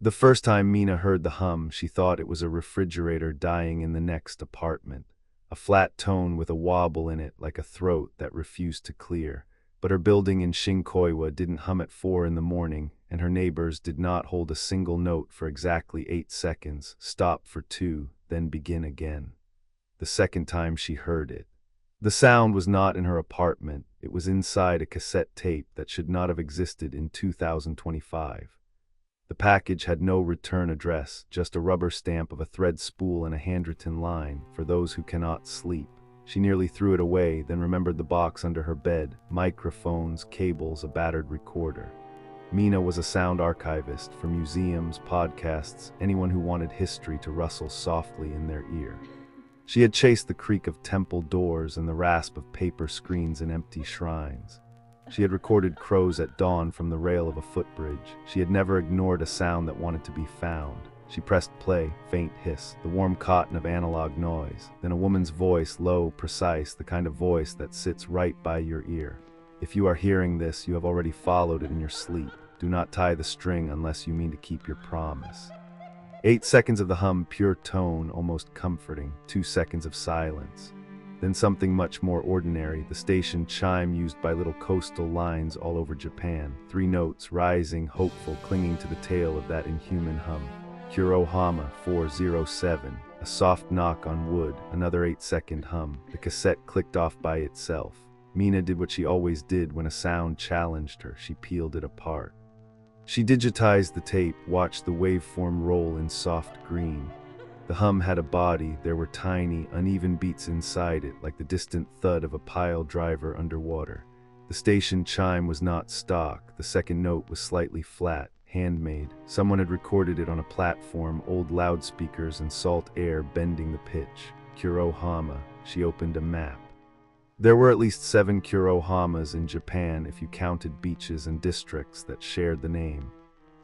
The first time Mina heard the hum, she thought it was a refrigerator dying in the next apartment. A flat tone with a wobble in it like a throat that refused to clear. But her building in Shinkoiwa didn't hum at 4 in the morning, and her neighbors did not hold a single note for exactly 8 seconds, stop for 2, then begin again. The second time she heard it. The sound was not in her apartment, it was inside a cassette tape that should not have existed in 2025. The package had no return address, just a rubber stamp of a thread spool and a handwritten line, for those who cannot sleep. She nearly threw it away, then remembered the box under her bed, microphones, cables, a battered recorder. Mina was a sound archivist for museums, podcasts, anyone who wanted history to rustle softly in their ear. She had chased the creak of temple doors and the rasp of paper screens in empty shrines. She had recorded crows at dawn from the rail of a footbridge. She had never ignored a sound that wanted to be found. She pressed play, faint hiss, the warm cotton of analog noise, then a woman's voice, low, precise, the kind of voice that sits right by your ear. If you are hearing this, you have already followed it in your sleep. Do not tie the string unless you mean to keep your promise. 8 seconds of the hum, pure tone, almost comforting. 2 seconds of silence. Then something much more ordinary, the station chime used by little coastal lines all over Japan. 3 notes, rising, hopeful, clinging to the tail of that inhuman hum. Kurohama 407. A soft knock on wood, another 8-second hum. The cassette clicked off by itself. Mina did what she always did when a sound challenged her. She peeled it apart. She digitized the tape, watched the waveform roll in soft green. The hum had a body, there were tiny, uneven beats inside it, like the distant thud of a pile driver underwater. The station chime was not stock, the second note was slightly flat, handmade. Someone had recorded it on a platform, old loudspeakers and salt air bending the pitch. Kurohama. She opened a map. There were at least 7 Kurohamas in Japan if you counted beaches and districts that shared the name.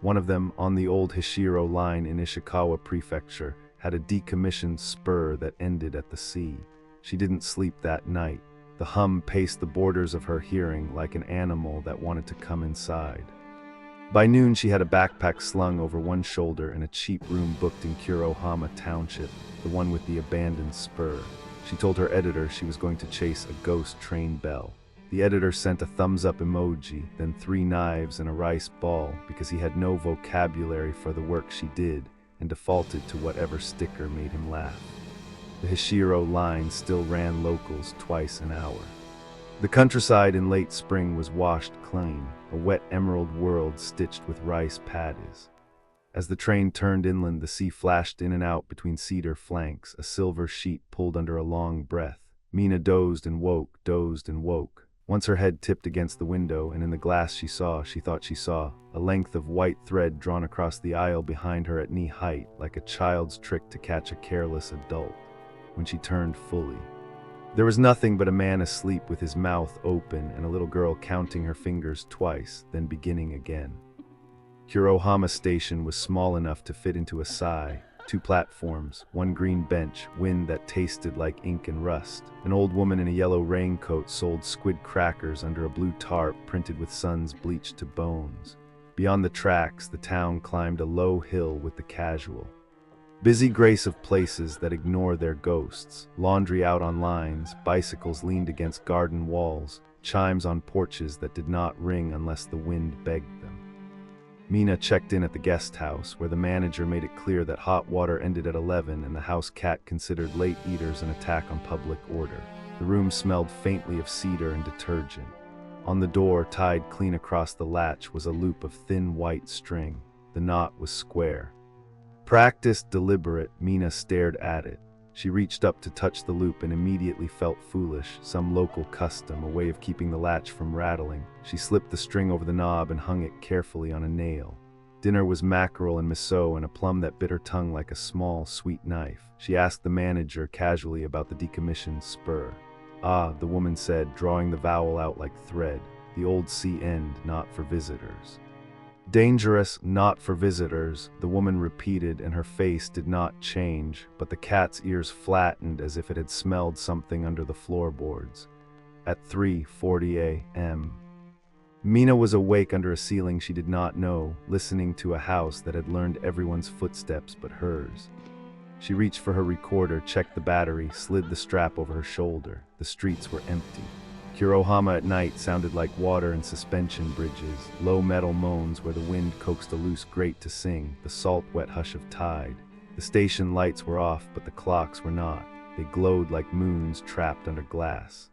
One of them, on the old Hishiro line in Ishikawa Prefecture, had a decommissioned spur that ended at the sea. She didn't sleep that night. The hum paced the borders of her hearing like an animal that wanted to come inside. By noon she had a backpack slung over one shoulder and a cheap room booked in Kurohama Township, the one with the abandoned spur. She told her editor she was going to chase a ghost train bell. The editor sent a thumbs-up emoji, then 3 knives and a rice ball because he had no vocabulary for the work she did and defaulted to whatever sticker made him laugh. The Hishiro line still ran locals twice an hour. The countryside in late spring was washed clean, a wet emerald world stitched with rice paddies. As the train turned inland, the sea flashed in and out between cedar flanks, a silver sheet pulled under a long breath. Mina dozed and woke, dozed and woke. Once her head tipped against the window, and in the glass she thought she saw, a length of white thread drawn across the aisle behind her at knee height, like a child's trick to catch a careless adult. When she turned fully, there was nothing but a man asleep with his mouth open and a little girl counting her fingers twice, then beginning again. Kurohama Station was small enough to fit into a sigh. 2 platforms, 1 green bench, wind that tasted like ink and rust. An old woman in a yellow raincoat sold squid crackers under a blue tarp printed with suns bleached to bones. Beyond the tracks, the town climbed a low hill with the casual, busy grace of places that ignore their ghosts. Laundry out on lines, bicycles leaned against garden walls, chimes on porches that did not ring unless the wind begged them. Mina checked in at the guest house, where the manager made it clear that hot water ended at 11 and the house cat considered late eaters an attack on public order. The room smelled faintly of cedar and detergent. On the door, tied clean across the latch, was a loop of thin white string. The knot was square. Practiced, deliberate, Mina stared at it. She reached up to touch the loop and immediately felt foolish, some local custom, a way of keeping the latch from rattling. She slipped the string over the knob and hung it carefully on a nail. Dinner was mackerel and miso and a plum that bit her tongue like a small, sweet knife. She asked the manager casually about the decommissioned spur. Ah, the woman said, drawing the vowel out like thread. The old sea end, not for visitors. Dangerous, not for visitors, the woman repeated, and her face did not change, but the cat's ears flattened as if it had smelled something under the floorboards. At 3:40 a.m. Mina was awake under a ceiling she did not know, listening to a house that had learned everyone's footsteps but hers. She reached for her recorder, checked the battery, slid the strap over her shoulder. The streets were empty. Kurohama at night sounded like water and suspension bridges, low metal moans where the wind coaxed a loose grate to sing, the salt-wet hush of tide. The station lights were off, but the clocks were not. They glowed like moons trapped under glass.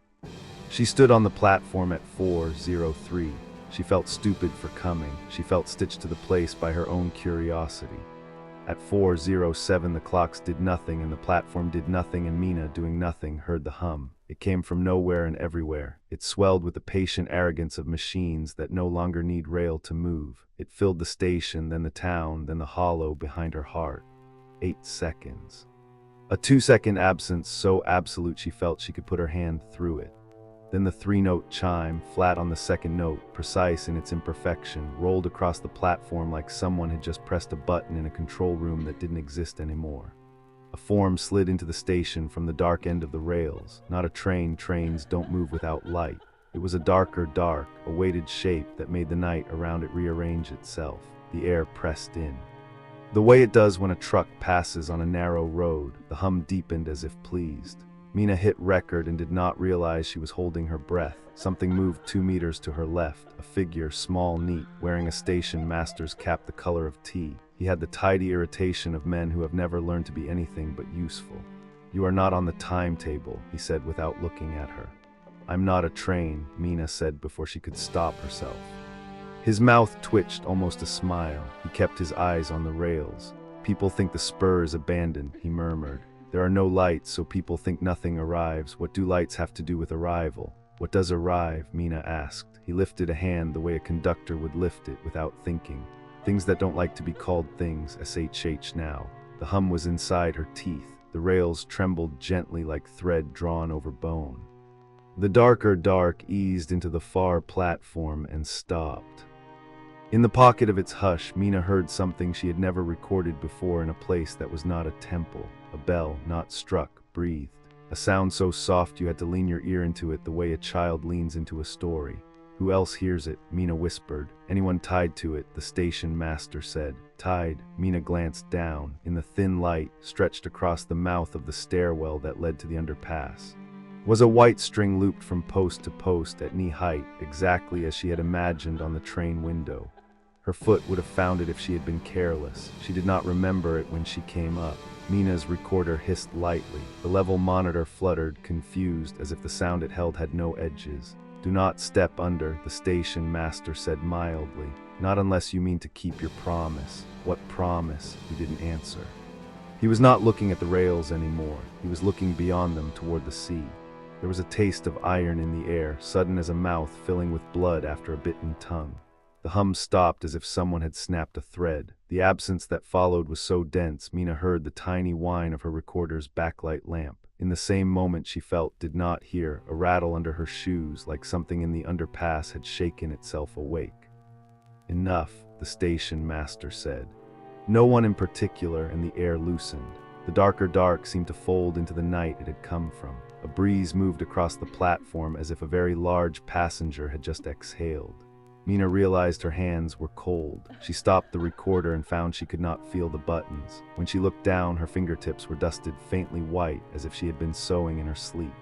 She stood on the platform at 4:03. She felt stupid for coming. She felt stitched to the place by her own curiosity. At 4:07 the clocks did nothing and the platform did nothing, and Mina, doing nothing, heard the hum. It came from nowhere and everywhere. It swelled with the patient arrogance of machines that no longer need rail to move. It filled the station, then the town, then the hollow behind her heart. 8 seconds. A 2-second absence so absolute she felt she could put her hand through it. Then the 3-note chime, flat on the second note, precise in its imperfection, rolled across the platform like someone had just pressed a button in a control room that didn't exist anymore. A form slid into the station from the dark end of the rails. Not a train. Trains don't move without light. It was a darker dark, a weighted shape that made the night around it rearrange itself. The air pressed in. The way it does when a truck passes on a narrow road. The hum deepened as if pleased. Mina hit record and did not realize she was holding her breath. Something moved 2 meters to her left, a figure, small, neat, wearing a station master's cap the color of tea. He had the tidy irritation of men who have never learned to be anything but useful. "You are not on the timetable," he said without looking at her. "I'm not a train," Mina said before she could stop herself. His mouth twitched, almost a smile. He kept his eyes on the rails. "People think the spur is abandoned," he murmured. "There are no lights, so people think nothing arrives. What do lights have to do with arrival?" "What does arrive?" Mina asked. He lifted a hand the way a conductor would lift it, without thinking. "Things that don't like to be called things, SHH now." The hum was inside her teeth. The rails trembled gently like thread drawn over bone. The darker dark eased into the far platform and stopped. In the pocket of its hush, Mina heard something she had never recorded before in a place that was not a temple. A bell, not struck, breathed. A sound so soft you had to lean your ear into it the way a child leans into a story. "Who else hears it?" Mina whispered. "Anyone tied to it," the station master said. "Tied?" Mina glanced down. In the thin light, stretched across the mouth of the stairwell that led to the underpass, was a white string looped from post to post at knee height, exactly as she had imagined on the train window. Her foot would have found it if she had been careless. She did not remember it when she came up. Mina's recorder hissed lightly. The level monitor fluttered, confused, as if the sound it held had no edges. "Do not step under," the station master said mildly. "Not unless you mean to keep your promise." "What promise?" He didn't answer. He was not looking at the rails anymore. He was looking beyond them toward the sea. There was a taste of iron in the air, sudden as a mouth filling with blood after a bitten tongue. The hum stopped as if someone had snapped a thread. The absence that followed was so dense, Mina heard the tiny whine of her recorder's backlight lamp. In the same moment she felt, did not hear, a rattle under her shoes, like something in the underpass had shaken itself awake. "Enough," the station master said. No one in particular, and the air loosened. The darker dark seemed to fold into the night it had come from. A breeze moved across the platform as if a very large passenger had just exhaled. Mina realized her hands were cold. She stopped the recorder and found she could not feel the buttons. When she looked down, her fingertips were dusted faintly white, as if she had been sewing in her sleep.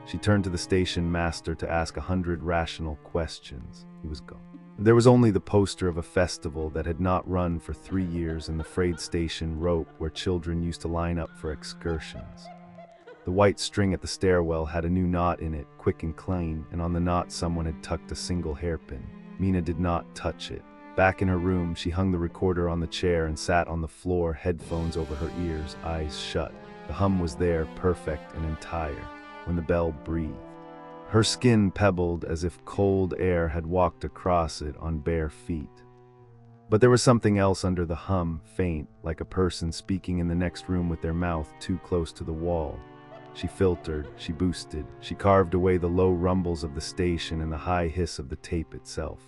She turned to the station master to ask 100 rational questions. He was gone. There was only the poster of a festival that had not run for 3 years and the frayed station rope where children used to line up for excursions. The white string at the stairwell had a new knot in it, quick and clean, and on the knot someone had tucked a single hairpin. Mina did not touch it. Back in her room, she hung the recorder on the chair and sat on the floor, headphones over her ears, eyes shut. The hum was there, perfect and entire, when the bell breathed. Her skin pebbled as if cold air had walked across it on bare feet. But there was something else under the hum, faint, like a person speaking in the next room with their mouth too close to the wall. She filtered, she boosted, she carved away the low rumbles of the station and the high hiss of the tape itself.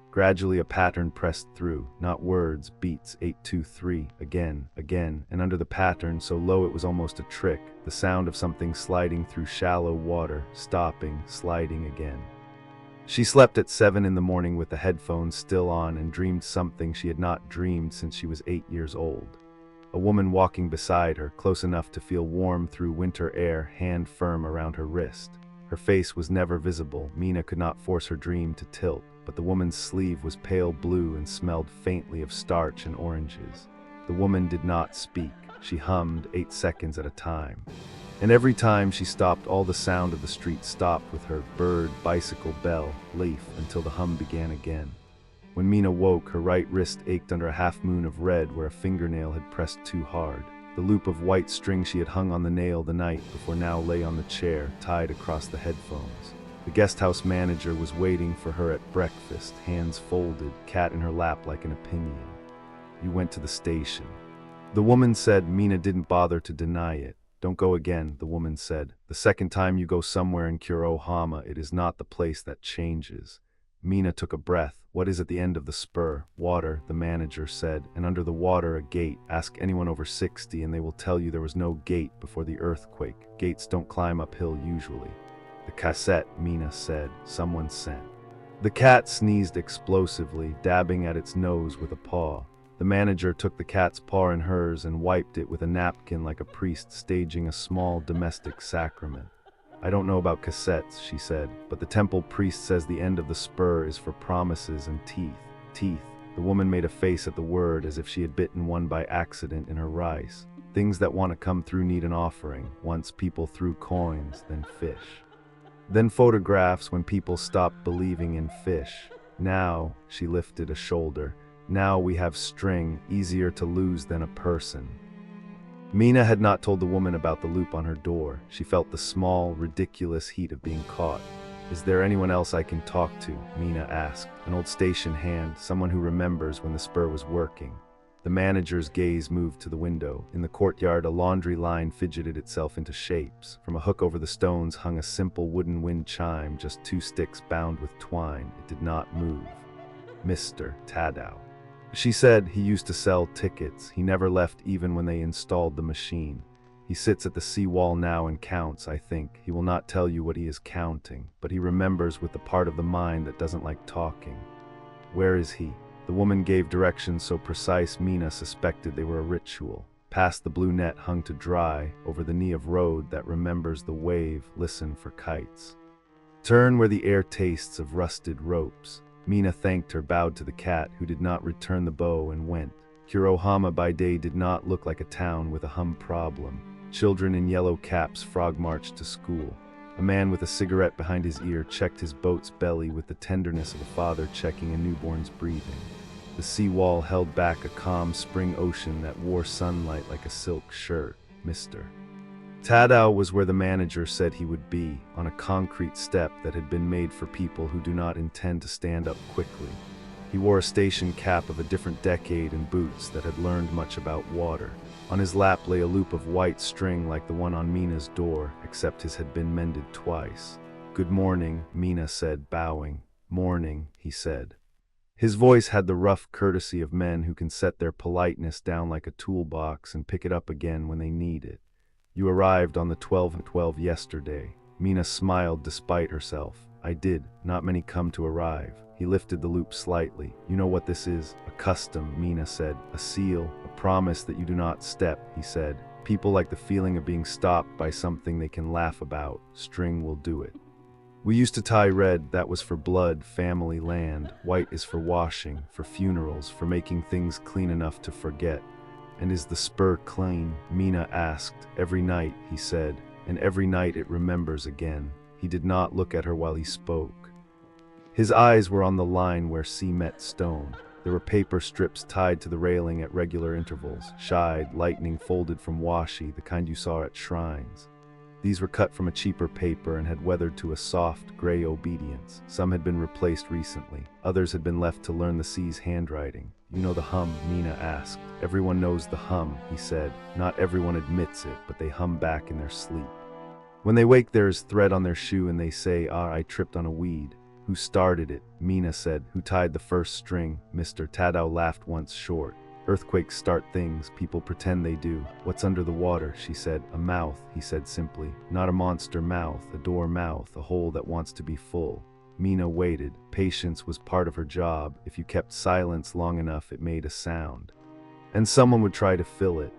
Gradually a pattern pressed through, not words, beats, 8-2-3, again, and under the pattern, so low it was almost a trick, the sound of something sliding through shallow water, stopping, sliding again. She slept at 7 in the morning with the headphones still on and dreamed something she had not dreamed since she was 8 years old. A woman walking beside her, close enough to feel warm through winter air, hand firm around her wrist. Her face was never visible. Mina could not force her dream to tilt, but the woman's sleeve was pale blue and smelled faintly of starch and oranges. The woman did not speak. She hummed 8 seconds at a time. And every time she stopped, all the sound of the street stopped with her: bird, bicycle, bell, leaf, until the hum began again. When Mina woke, her right wrist ached under a half-moon of red where a fingernail had pressed too hard. The loop of white string she had hung on the nail the night before now lay on the chair, tied across the headphones. The guesthouse manager was waiting for her at breakfast, hands folded, cat in her lap like an opinion. "You went to the station." The woman said. Mina didn't bother to deny it. "Don't go again," the woman said. "The second time you go somewhere in Kurohama, it is not the place that changes." Mina took a breath. "What is at the end of the spur?" "Water," the manager said, "and under the water a gate. Ask anyone over 60 and they will tell you there was no gate before the earthquake. Gates don't climb uphill usually." "The cassette," Mina said. "Someone sent." The cat sneezed explosively, dabbing at its nose with a paw. The manager took the cat's paw in hers and wiped it with a napkin like a priest staging a small domestic sacrament. "I don't know about cassettes," she said, "but the temple priest says the end of the spur is for promises and teeth." "Teeth." The woman made a face at the word as if she had bitten one by accident in her rice. "Things that want to come through need an offering. Once people threw coins, then fish. Then photographs when people stopped believing in fish. Now," she lifted a shoulder, "now we have string, easier to lose than a person." Mina had not told the woman about the loop on her door. She felt the small, ridiculous heat of being caught. "Is there anyone else I can talk to?" Mina asked. An old station hand, someone who remembers when the spur was working. The manager's gaze moved to the window. In the courtyard, a laundry line fidgeted itself into shapes. From a hook over the stones hung a simple wooden wind chime, just 2 sticks bound with twine. It did not move. "Mr. Tadao," she said. "He used to sell tickets. He never left even when they installed the machine. He sits at the seawall now and counts, I think. He will not tell you what he is counting, but he remembers with the part of the mind that doesn't like talking." "Where is he?" The woman gave directions so precise Mina suspected they were a ritual. "Past the blue net hung to dry, over the knee of road that remembers the wave, listen for kites. Turn where the air tastes of rusted ropes." Mina thanked her, bowed to the cat, who did not return the bow, and went. Kurohama by day did not look like a town with a hum problem. Children in yellow caps frog marched to school. A man with a cigarette behind his ear checked his boat's belly with the tenderness of a father checking a newborn's breathing. The seawall held back a calm spring ocean that wore sunlight like a silk shirt. Mr. Tadao was where the manager said he would be, on a concrete step that had been made for people who do not intend to stand up quickly. He wore a station cap of a different decade and boots that had learned much about water. On his lap lay a loop of white string like the one on Mina's door, except his had been mended twice. "Good morning," Mina said, bowing. "Morning," he said. His voice had the rough courtesy of men who can set their politeness down like a toolbox and pick it up again when they need it. "You arrived on the 12/12 yesterday." Mina smiled despite herself. "I did. Not many come to arrive." He lifted the loop slightly. "You know what this is?" "A custom," Mina said. "A seal, a promise that you do not step," he said. "People like the feeling of being stopped by something they can laugh about. String will do it. We used to tie red, that was for blood, family, land. White is for washing, for funerals, for making things clean enough to forget." "And is the spur clean?" Mina asked. "Every night," he said, "and every night it remembers again." He did not look at her while he spoke. His eyes were on the line where sea met stone. There were paper strips tied to the railing at regular intervals, shied, lightning folded from washi, the kind you saw at shrines. These were cut from a cheaper paper and had weathered to a soft, gray obedience. Some had been replaced recently. Others had been left to learn the sea's handwriting. "You know the hum?" Mina asked. "Everyone knows the hum," he said. "Not everyone admits it, but they hum back in their sleep. When they wake there is thread on their shoe and they say, 'Ah, I tripped on a weed.'" "Who started it?" Mina said. "Who tied the first string?" Mr. Tadao laughed once short. "Earthquakes start things, people pretend they do." "What's under the water?" she said. "A mouth," he said simply. "Not a monster mouth, a door mouth, a hole that wants to be full." Mina waited. Patience was part of her job. If you kept silence long enough, it made a sound. And someone would try to fill it.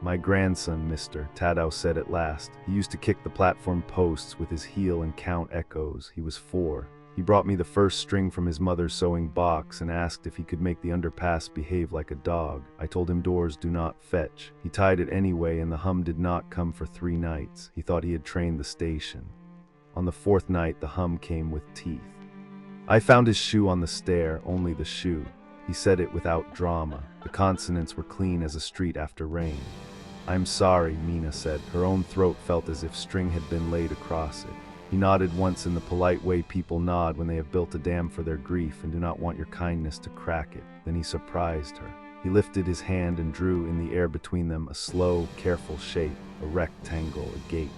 "My grandson, mister," Tadao said at last. He used to kick the platform posts with his heel and count echoes. He was 4. He brought me the first string from his mother's sewing box and asked if he could make the underpass behave like a dog. I told him doors do not fetch. He tied it anyway, and the hum did not come for 3 nights. He thought he had trained the station. On the 4th night, the hum came with teeth. I found his shoe on the stair, only the shoe. He said it without drama. The consonants were clean as a street after rain. "I'm sorry," Mina said. Her own throat felt as if string had been laid across it. He nodded once in the polite way people nod when they have built a dam for their grief and do not want your kindness to crack it. Then he surprised her. He lifted his hand and drew in the air between them a slow, careful shape, a rectangle, a gate.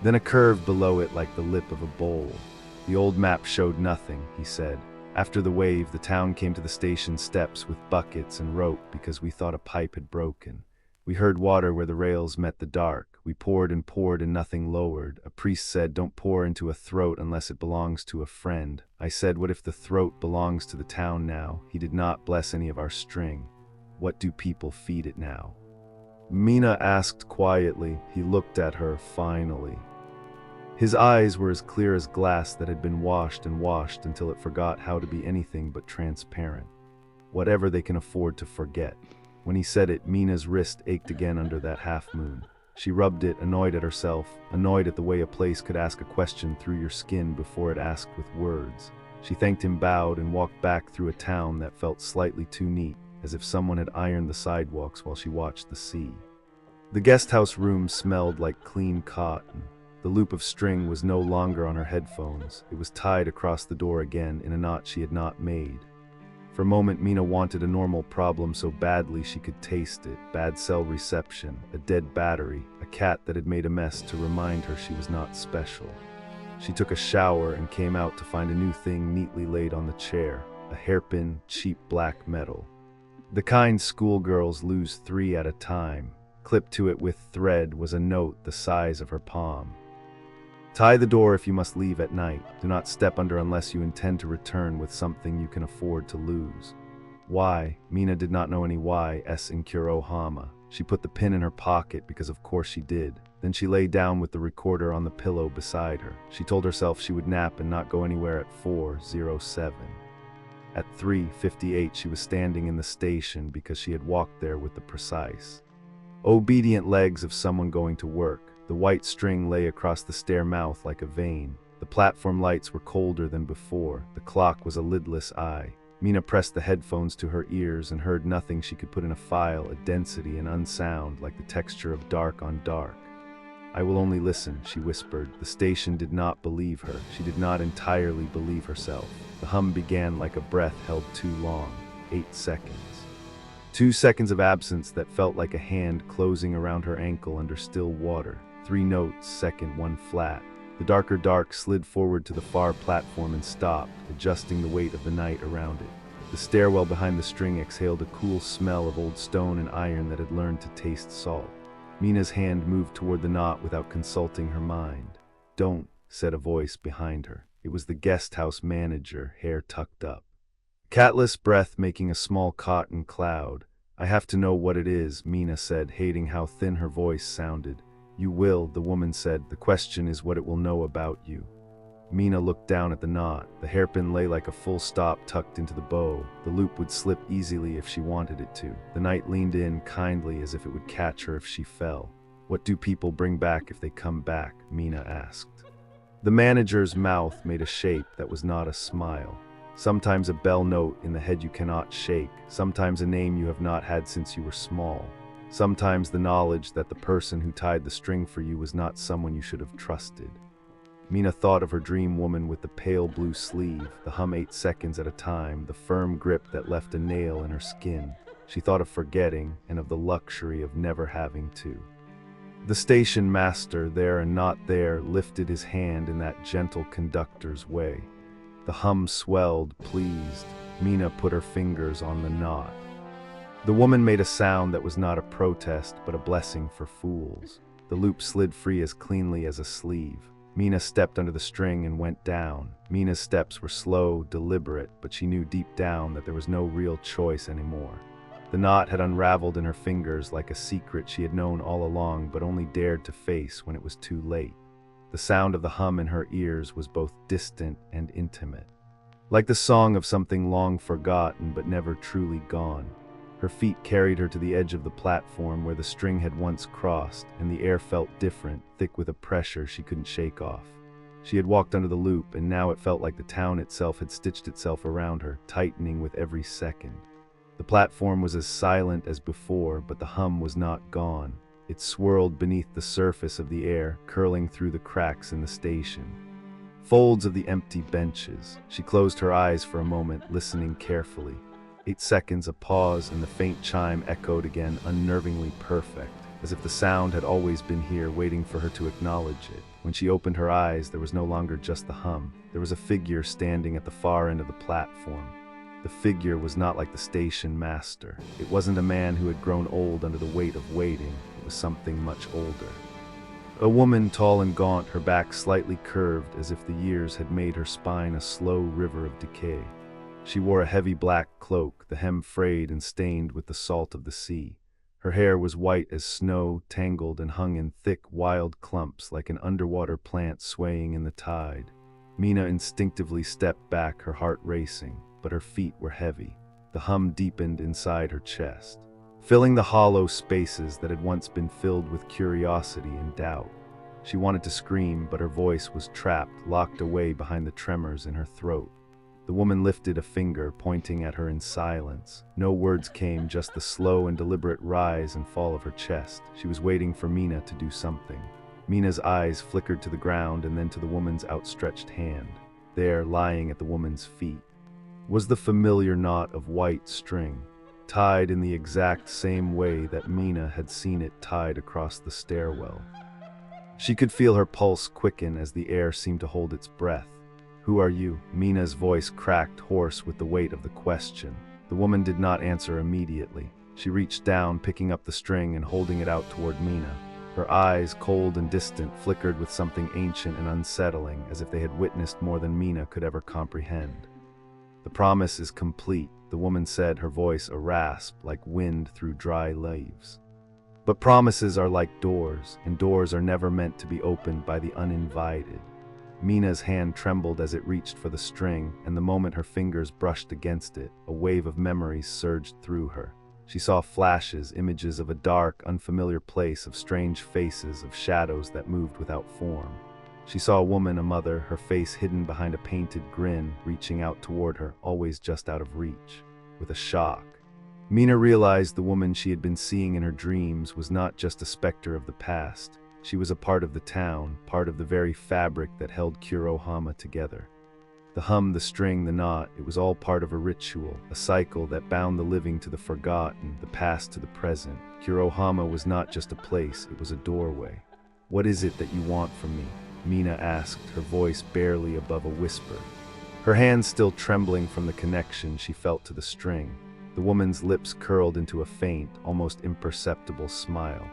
Then a curve below it like the lip of a bowl. "The old map showed nothing," he said. "After the wave, the town came to the station steps with buckets and rope because we thought a pipe had broken. We heard water where the rails met the dark. We poured and nothing lowered. A priest said, 'Don't pour into a throat unless it belongs to a friend.' I said, 'What if the throat belongs to the town now?' He did not bless any of our string. What do people feed it now?" Mina asked quietly. He looked at her finally. His eyes were as clear as glass that had been washed and washed until it forgot how to be anything but transparent. Whatever they can afford to forget. When he said it, Mina's wrist ached again under that half-moon. She rubbed it, annoyed at herself, annoyed at the way a place could ask a question through your skin before it asked with words. She thanked him, bowed, and walked back through a town that felt slightly too neat, as if someone had ironed the sidewalks while she watched the sea. The guesthouse room smelled like clean cotton. The loop of string was no longer on her headphones. It was tied across the door again in a knot she had not made. For a moment, Mina wanted a normal problem so badly she could taste it. Bad cell reception, a dead battery, a cat that had made a mess to remind her she was not special. She took a shower and came out to find a new thing neatly laid on the chair, a hairpin, cheap black metal. The kind schoolgirls lose 3 at a time. Clipped to it with thread was a note the size of her palm. "Tie the door if you must leave at night. Do not step under unless you intend to return with something you can afford to lose." Why? Mina did not know any Ys in Kurohama. She put the pin in her pocket because of course she did. Then she lay down with the recorder on the pillow beside her. She told herself she would nap and not go anywhere at 4:07. At 3:58 she was standing in the station because she had walked there with the precise, obedient legs of someone going to work. The white string lay across the stair mouth like a vein. The platform lights were colder than before. The clock was a lidless eye. Mina pressed the headphones to her ears and heard nothing she could put in a file, a density and unsound like the texture of dark on dark. "I will only listen," she whispered. The station did not believe her. She did not entirely believe herself. The hum began like a breath held too long. 8 seconds. 2 seconds of absence that felt like a hand closing around her ankle under still water. 3 notes, second, 1 flat. The darker dark slid forward to the far platform and stopped, adjusting the weight of the night around it. The stairwell behind the string exhaled a cool smell of old stone and iron that had learned to taste salt. Mina's hand moved toward the knot without consulting her mind. "Don't," said a voice behind her. It was the guest house manager, hair tucked up. Catless breath making a small cotton cloud. "I have to know what it is," Mina said, hating how thin her voice sounded. "You will," the woman said. "The question is what it will know about you." Mina looked down at the knot. The hairpin lay like a full stop tucked into the bow. The loop would slip easily if she wanted it to. The night leaned in kindly as if it would catch her if she fell. "What do people bring back if they come back?" Mina asked. The manager's mouth made a shape that was not a smile. Sometimes a bell note in the head you cannot shake. Sometimes a name you have not had since you were small. Sometimes the knowledge that the person who tied the string for you was not someone you should have trusted. Mina thought of her dream woman with the pale blue sleeve, the hum 8 seconds at a time, the firm grip that left a nail in her skin. She thought of forgetting and of the luxury of never having to. The station master, there and not there, lifted his hand in that gentle conductor's way. The hum swelled, pleased. Mina put her fingers on the knot. The woman made a sound that was not a protest, but a blessing for fools. The loop slid free as cleanly as a sleeve. Mina stepped under the string and went down. Mina's steps were slow, deliberate, but she knew deep down that there was no real choice anymore. The knot had unraveled in her fingers like a secret she had known all along but only dared to face when it was too late. The sound of the hum in her ears was both distant and intimate, like the song of something long forgotten but never truly gone. Her feet carried her to the edge of the platform where the string had once crossed, and the air felt different, thick with a pressure she couldn't shake off. She had walked under the loop, and now it felt like the town itself had stitched itself around her, tightening with every second. The platform was as silent as before, but the hum was not gone. It swirled beneath the surface of the air, curling through the cracks in the station. Folds of the empty benches. She closed her eyes for a moment, listening carefully. 8 seconds, a pause, and the faint chime echoed again, unnervingly perfect, as if the sound had always been here, waiting for her to acknowledge it. When she opened her eyes, there was no longer just the hum. There was a figure standing at the far end of the platform. The figure was not like the station master. It wasn't a man who had grown old under the weight of waiting. It was something much older. A woman, tall and gaunt, her back slightly curved as if the years had made her spine a slow river of decay. She wore a heavy black cloak, the hem frayed and stained with the salt of the sea. Her hair was white as snow, tangled and hung in thick, wild clumps like an underwater plant swaying in the tide. Mina instinctively stepped back, her heart racing, but her feet were heavy. The hum deepened inside her chest, filling the hollow spaces that had once been filled with curiosity and doubt. She wanted to scream, but her voice was trapped, locked away behind the tremors in her throat. The woman lifted a finger, pointing at her in silence. No words came, just the slow and deliberate rise and fall of her chest. She was waiting for Mina to do something. Mina's eyes flickered to the ground and then to the woman's outstretched hand. There, lying at the woman's feet, was the familiar knot of white string, tied in the exact same way that Mina had seen it tied across the stairwell. She could feel her pulse quicken as the air seemed to hold its breath. "Who are you?" Mina's voice cracked, hoarse with the weight of the question. The woman did not answer immediately. She reached down, picking up the string and holding it out toward Mina. Her eyes, cold and distant, flickered with something ancient and unsettling, as if they had witnessed more than Mina could ever comprehend. "The promise is complete," the woman said, her voice a rasp like wind through dry leaves. "But promises are like doors, and doors are never meant to be opened by the uninvited." Mina's hand trembled as it reached for the string, and the moment her fingers brushed against it, a wave of memories surged through her. She saw flashes, images of a dark, unfamiliar place, of strange faces, of shadows that moved without form. She saw a woman, a mother, her face hidden behind a painted grin, reaching out toward her, always just out of reach. With a shock, Mina realized the woman she had been seeing in her dreams was not just a specter of the past. She was a part of the town, part of the very fabric that held Kurohama together. The hum, the string, the knot, it was all part of a ritual, a cycle that bound the living to the forgotten, the past to the present. Kurohama was not just a place, it was a doorway. "What is it that you want from me?" Mina asked, her voice barely above a whisper. Her hands still trembling from the connection she felt to the string. The woman's lips curled into a faint, almost imperceptible smile.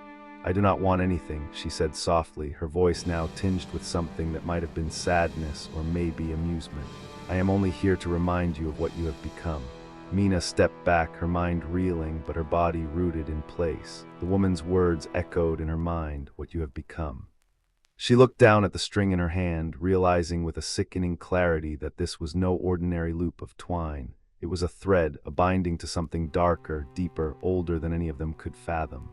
"I do not want anything," she said softly, her voice now tinged with something that might have been sadness or maybe amusement. "I am only here to remind you of what you have become." Mina stepped back, her mind reeling, but her body rooted in place. The woman's words echoed in her mind, "What you have become." She looked down at the string in her hand, realizing with a sickening clarity that this was no ordinary loop of twine. It was a thread, a binding to something darker, deeper, older than any of them could fathom.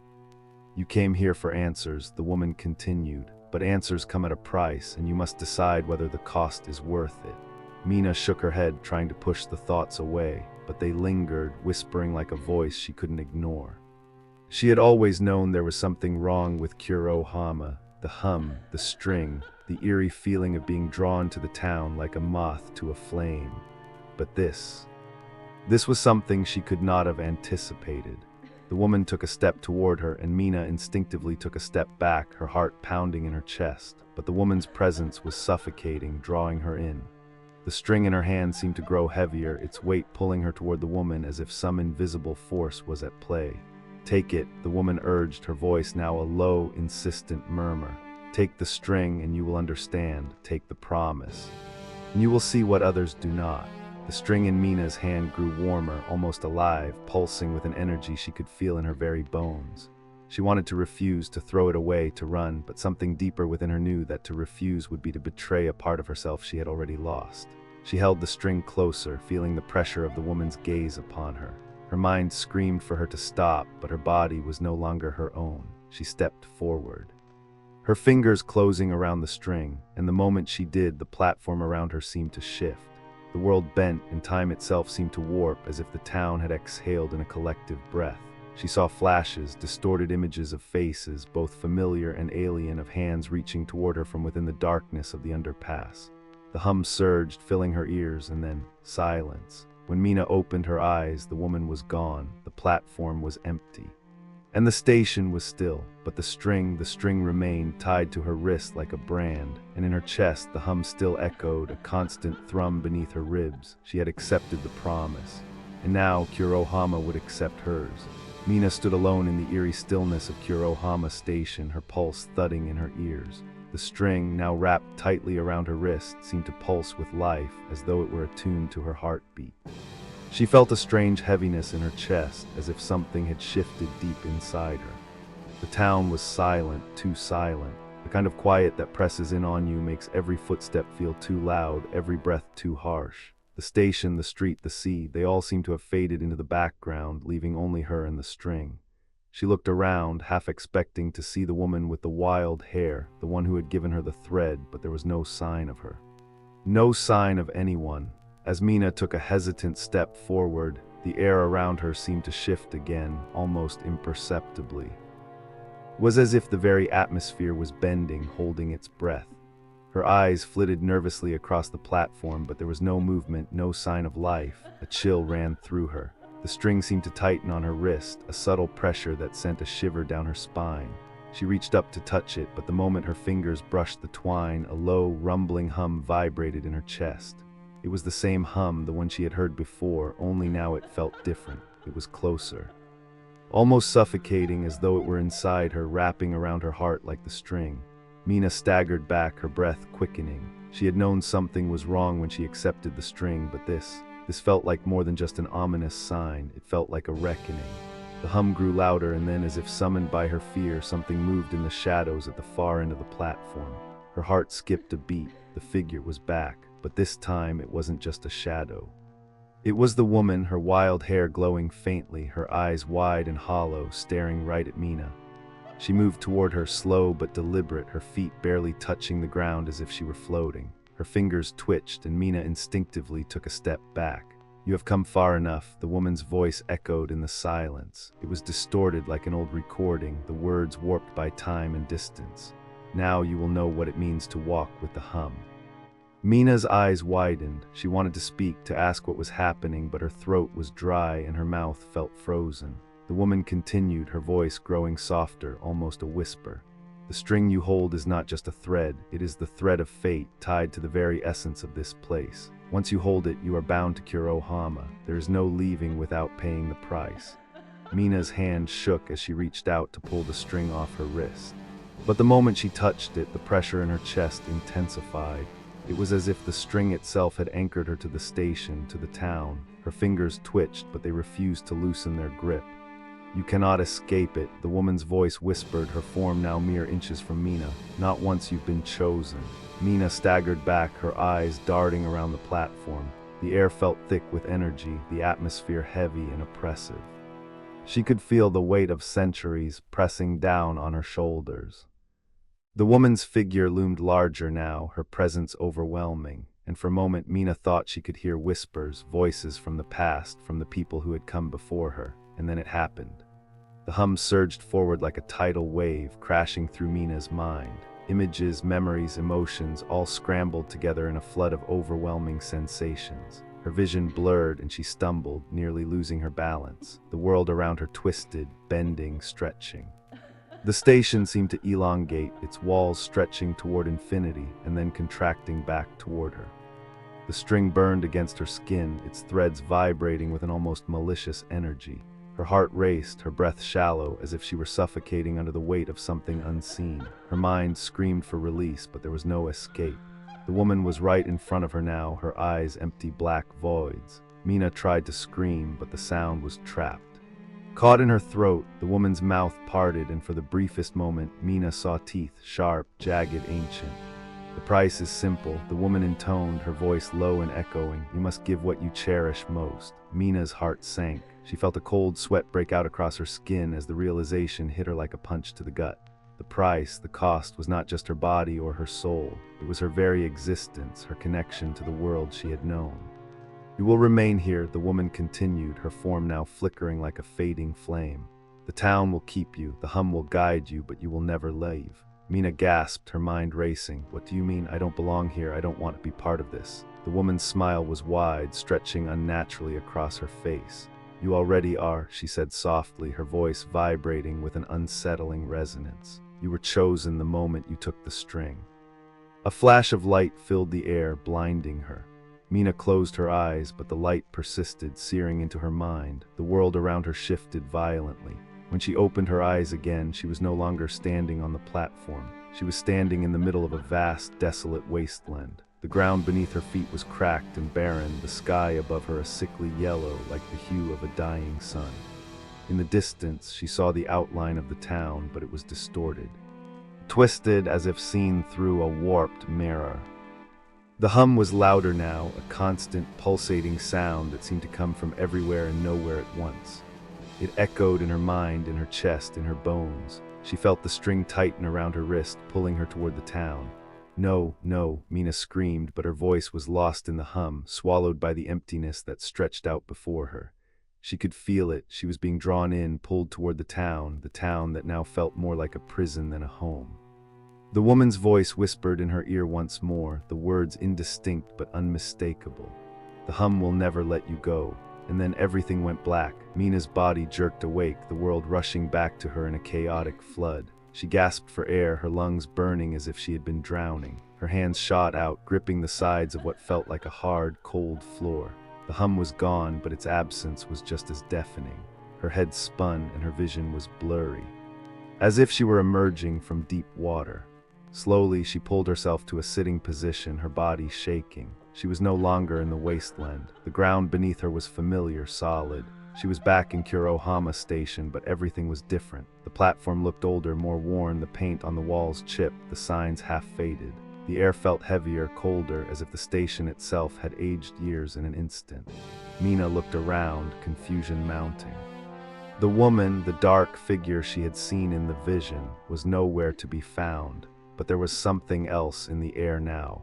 "You came here for answers," the woman continued, "but answers come at a price, and you must decide whether the cost is worth it." Mina shook her head, trying to push the thoughts away, but they lingered, whispering like a voice she couldn't ignore. She had always known there was something wrong with Kurohama. The hum, the string, the eerie feeling of being drawn to the town like a moth to a flame. But this was something she could not have anticipated. The woman took a step toward her, and Mina instinctively took a step back, her heart pounding in her chest. But the woman's presence was suffocating, drawing her in. The string in her hand seemed to grow heavier, its weight pulling her toward the woman as if some invisible force was at play. "Take it," the woman urged, her voice now a low, insistent murmur. Take the string and you will understand. Take the promise, and you will see what others do not. The string in Mina's hand grew warmer, almost alive, pulsing with an energy she could feel in her very bones. She wanted to refuse, to throw it away, to run, but something deeper within her knew that to refuse would be to betray a part of herself she had already lost. She held the string closer, feeling the pressure of the woman's gaze upon her. Her mind screamed for her to stop, but her body was no longer her own. She stepped forward, her fingers closing around the string, and the moment she did, the platform around her seemed to shift. The world bent, and time itself seemed to warp, as if the town had exhaled in a collective breath. She saw flashes, distorted images of faces, both familiar and alien, of hands reaching toward her from within the darkness of the underpass. The hum surged, filling her ears, and then silence. When Mina opened her eyes, the woman was gone, the platform was empty. And the station was still, but the string remained tied to her wrist like a brand, and in her chest the hum still echoed, a constant thrum beneath her ribs. She had accepted the promise, and now Kurohama would accept hers. Mina stood alone in the eerie stillness of Kurohama Station, her pulse thudding in her ears. The string, now wrapped tightly around her wrist, seemed to pulse with life, as though it were attuned to her heartbeat. She felt a strange heaviness in her chest, as if something had shifted deep inside her. The town was silent, too silent. The kind of quiet that presses in on you, makes every footstep feel too loud, every breath too harsh. The station, the street, the sea, they all seemed to have faded into the background, leaving only her and the string. She looked around, half expecting to see the woman with the wild hair, the one who had given her the thread, but there was no sign of her. No sign of anyone. As Mina took a hesitant step forward, the air around her seemed to shift again, almost imperceptibly. It was as if the very atmosphere was bending, holding its breath. Her eyes flitted nervously across the platform, but there was no movement, no sign of life. A chill ran through her. The string seemed to tighten on her wrist, a subtle pressure that sent a shiver down her spine. She reached up to touch it, but the moment her fingers brushed the twine, a low, rumbling hum vibrated in her chest. It was the same hum, the one she had heard before, only now it felt different. It was closer, almost suffocating, as though it were inside her, wrapping around her heart like the string. Mina staggered back, her breath quickening. She had known something was wrong when she accepted the string, but this felt like more than just an ominous sign. It felt like a reckoning. The hum grew louder, and then, as if summoned by her fear, something moved in the shadows at the far end of the platform. Her heart skipped a beat. The figure was back, but this time it wasn't just a shadow. It was the woman, her wild hair glowing faintly, her eyes wide and hollow, staring right at Mina. She moved toward her, slow but deliberate, her feet barely touching the ground as if she were floating. Her fingers twitched, and Mina instinctively took a step back. "You have come far enough," the woman's voice echoed in the silence. It was distorted like an old recording, the words warped by time and distance. "Now you will know what it means to walk with the hum." Mina's eyes widened. She wanted to speak, to ask what was happening, but her throat was dry and her mouth felt frozen. The woman continued, her voice growing softer, almost a whisper. "The string you hold is not just a thread, it is the thread of fate, tied to the very essence of this place. Once you hold it, you are bound to Kurohama. There is no leaving without paying the price." Mina's hand shook as she reached out to pull the string off her wrist. But the moment she touched it, the pressure in her chest intensified. It was as if the string itself had anchored her to the station, to the town. Her fingers twitched, but they refused to loosen their grip. "You cannot escape it," the woman's voice whispered, her form now mere inches from Mina. "Not once you've been chosen." Mina staggered back, her eyes darting around the platform. The air felt thick with energy, the atmosphere heavy and oppressive. She could feel the weight of centuries pressing down on her shoulders. The woman's figure loomed larger now, her presence overwhelming, and for a moment Mina thought she could hear whispers, voices from the past, from the people who had come before her. And then it happened. The hum surged forward like a tidal wave, crashing through Mina's mind. Images, memories, emotions, all scrambled together in a flood of overwhelming sensations. Her vision blurred and she stumbled, nearly losing her balance. The world around her twisted, bending, stretching. The station seemed to elongate, its walls stretching toward infinity and then contracting back toward her. The string burned against her skin, its threads vibrating with an almost malicious energy. Her heart raced, her breath shallow, as if she were suffocating under the weight of something unseen. Her mind screamed for release, but there was no escape. The woman was right in front of her now, her eyes empty black voids. Mina tried to scream, but the sound was trapped. Caught in her throat, the woman's mouth parted, and for the briefest moment, Mina saw teeth, sharp, jagged, ancient. "The price is simple," the woman intoned, her voice low and echoing. "You must give what you cherish most." Mina's heart sank. She felt a cold sweat break out across her skin as the realization hit her like a punch to the gut. The price, the cost, was not just her body or her soul. It was her very existence, her connection to the world she had known. "You will remain here," the woman continued, her form now flickering like a fading flame. "The town will keep you, the hum will guide you, but you will never leave." Mina gasped, her mind racing. "What do you mean? I don't belong here. I don't want to be part of this." The woman's smile was wide, stretching unnaturally across her face. "You already are," she said softly, her voice vibrating with an unsettling resonance. "You were chosen the moment you took the string." A flash of light filled the air, blinding her. Mina closed her eyes, but the light persisted, searing into her mind. The world around her shifted violently. When she opened her eyes again, she was no longer standing on the platform. She was standing in the middle of a vast, desolate wasteland. The ground beneath her feet was cracked and barren, the sky above her a sickly yellow, like the hue of a dying sun. In the distance, she saw the outline of the town, but it was distorted, twisted as if seen through a warped mirror. The hum was louder now, a constant, pulsating sound that seemed to come from everywhere and nowhere at once. It echoed in her mind, in her chest, in her bones. She felt the string tighten around her wrist, pulling her toward the town. "No, no," Mina screamed, but her voice was lost in the hum, swallowed by the emptiness that stretched out before her. She could feel it. She was being drawn in, pulled toward the town that now felt more like a prison than a home. The woman's voice whispered in her ear once more, the words indistinct but unmistakable. "The hum will never let you go." And then everything went black. Mina's body jerked awake, the world rushing back to her in a chaotic flood. She gasped for air, her lungs burning as if she had been drowning. Her hands shot out, gripping the sides of what felt like a hard, cold floor. The hum was gone, but its absence was just as deafening. Her head spun and her vision was blurry, as if she were emerging from deep water. Slowly, she pulled herself to a sitting position, her body shaking. She was no longer in the wasteland. The ground beneath her was familiar, solid. She was back in Kurohama station, but everything was different. The platform looked older, more worn, the paint on the walls chipped, the signs half faded. The air felt heavier, colder, as if the station itself had aged years in an instant. Mina looked around, confusion mounting. The woman, the dark figure she had seen in the vision, was nowhere to be found. But there was something else in the air now.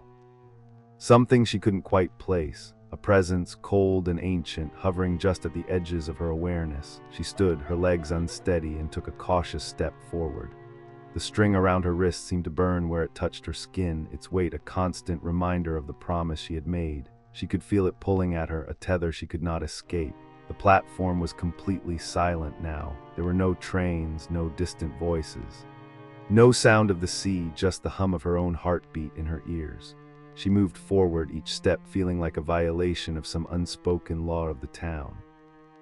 Something she couldn't quite place. A presence, cold and ancient, hovering just at the edges of her awareness. She stood, her legs unsteady, and took a cautious step forward. The string around her wrist seemed to burn where it touched her skin, its weight a constant reminder of the promise she had made. She could feel it pulling at her, a tether she could not escape. The platform was completely silent now. There were no trains, no distant voices. No sound of the sea, just the hum of her own heartbeat in her ears. She moved forward, each step feeling like a violation of some unspoken law of the town.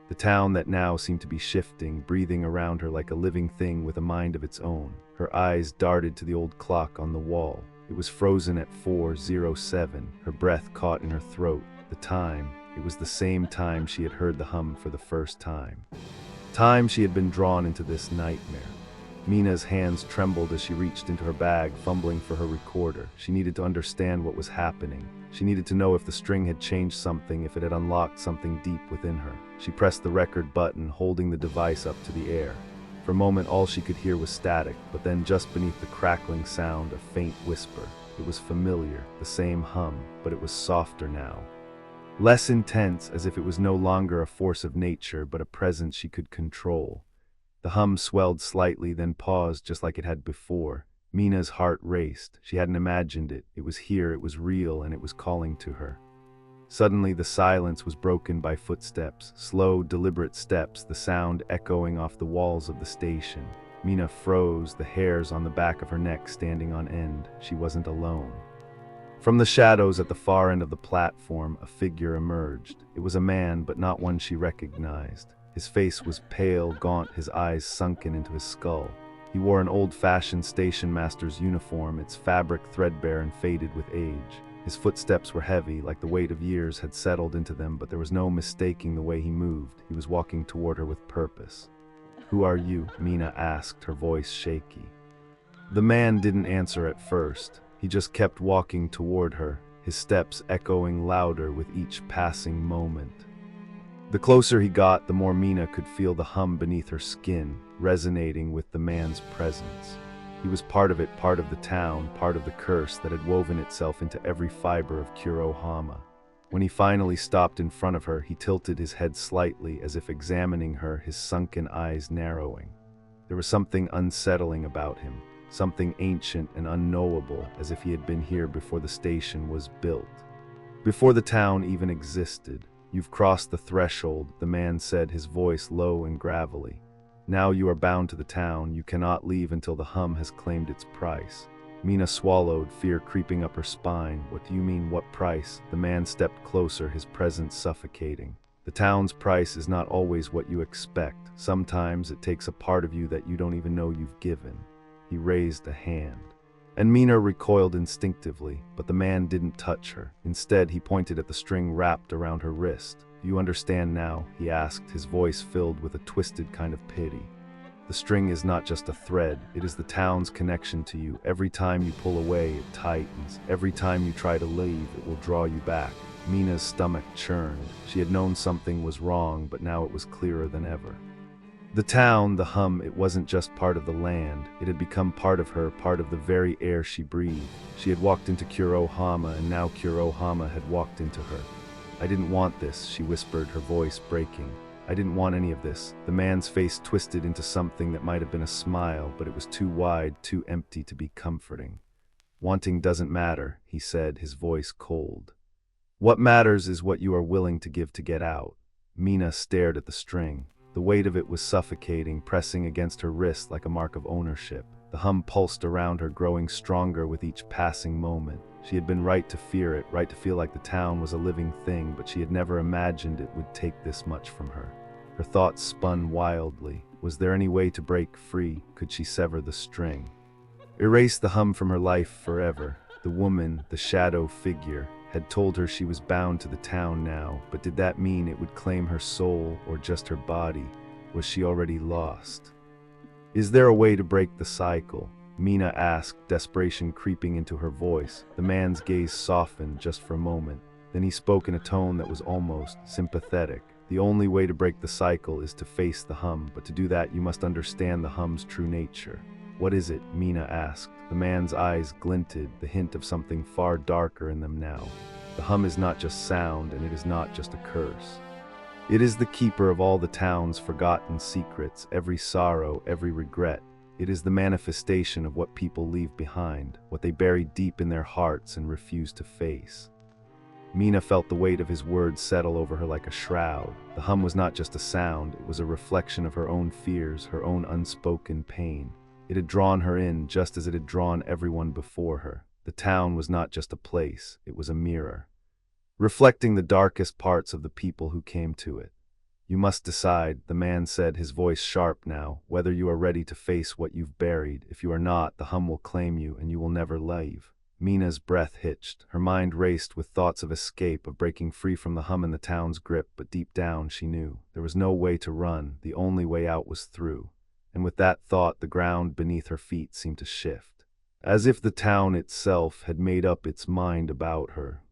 The town that now seemed to be shifting, breathing around her like a living thing with a mind of its own. Her eyes darted to the old clock on the wall. It was frozen at 4:07, her breath caught in her throat. The time, it was the same time she had heard the hum for the first time. Time she had been drawn into this nightmare. Mina's hands trembled as she reached into her bag, fumbling for her recorder. She needed to understand what was happening. She needed to know if the string had changed something, if it had unlocked something deep within her. She pressed the record button, holding the device up to the air. For a moment, all she could hear was static, but then just beneath the crackling sound, a faint whisper. It was familiar, the same hum, but it was softer now. Less intense, as if it was no longer a force of nature, but a presence she could control. The hum swelled slightly, then paused just like it had before. Mina's heart raced. She hadn't imagined it. It was here, it was real, and it was calling to her. Suddenly, the silence was broken by footsteps, slow, deliberate steps, the sound echoing off the walls of the station. Mina froze, the hairs on the back of her neck standing on end. She wasn't alone. From the shadows at the far end of the platform, a figure emerged. It was a man, but not one she recognized. His face was pale, gaunt, his eyes sunken into his skull. He wore an old-fashioned station master's uniform, its fabric threadbare and faded with age. His footsteps were heavy, like the weight of years had settled into them, but there was no mistaking the way he moved. He was walking toward her with purpose. "Who are you?" Mina asked, her voice shaky. The man didn't answer at first. He just kept walking toward her, his steps echoing louder with each passing moment. The closer he got, the more Mina could feel the hum beneath her skin, resonating with the man's presence. He was part of it, part of the town, part of the curse that had woven itself into every fiber of Kurohama. When he finally stopped in front of her, he tilted his head slightly, as if examining her, his sunken eyes narrowing. There was something unsettling about him, something ancient and unknowable, as if he had been here before the station was built, before the town even existed. "You've crossed the threshold," the man said, his voice low and gravelly. "Now you are bound to the town. You cannot leave until the hum has claimed its price." Mina swallowed, fear creeping up her spine. "What do you mean, what price?" The man stepped closer, his presence suffocating. "The town's price is not always what you expect. Sometimes it takes a part of you that you don't even know you've given." He raised a hand, and Mina recoiled instinctively, but the man didn't touch her. Instead, he pointed at the string wrapped around her wrist. "Do you understand now?" he asked, his voice filled with a twisted kind of pity. "The string is not just a thread, it is the town's connection to you. Every time you pull away, it tightens. Every time you try to leave, it will draw you back." Mina's stomach churned. She had known something was wrong, but now it was clearer than ever. The town, the hum, it wasn't just part of the land. It had become part of her, part of the very air she breathed. She had walked into Kurohama, and now Kurohama had walked into her. "I didn't want this," she whispered, her voice breaking. "I didn't want any of this." The man's face twisted into something that might have been a smile, but it was too wide, too empty to be comforting. "Wanting doesn't matter," he said, his voice cold. "What matters is what you are willing to give to get out." Mina stared at the string. The weight of it was suffocating, pressing against her wrist like a mark of ownership. The hum pulsed around her, growing stronger with each passing moment. She had been right to fear it, right to feel like the town was a living thing, but she had never imagined it would take this much from her. Her thoughts spun wildly. Was there any way to break free? Could she sever the string? Erase the hum from her life forever. The woman, the shadow figure, had told her she was bound to the town now, but did that mean it would claim her soul or just her body? Was she already lost? "Is there a way to break the cycle?" Mina asked, desperation creeping into her voice. The man's gaze softened just for a moment. Then he spoke in a tone that was almost sympathetic. "The only way to break the cycle is to face the hum, but to do that you must understand the hum's true nature." "What is it?" Mina asked. The man's eyes glinted, the hint of something far darker in them now. "The hum is not just sound, and it is not just a curse. It is the keeper of all the town's forgotten secrets, every sorrow, every regret. It is the manifestation of what people leave behind, what they bury deep in their hearts and refuse to face." Mina felt the weight of his words settle over her like a shroud. The hum was not just a sound, it was a reflection of her own fears, her own unspoken pain. It had drawn her in just as it had drawn everyone before her. The town was not just a place, it was a mirror, reflecting the darkest parts of the people who came to it. "You must decide," the man said, his voice sharp now, "whether you are ready to face what you've buried. If you are not, the hum will claim you and you will never leave." Mina's breath hitched. Her mind raced with thoughts of escape, of breaking free from the hum and the town's grip, but deep down she knew there was no way to run. The only way out was through. And with that thought, the ground beneath her feet seemed to shift, as if the town itself had made up its mind about her.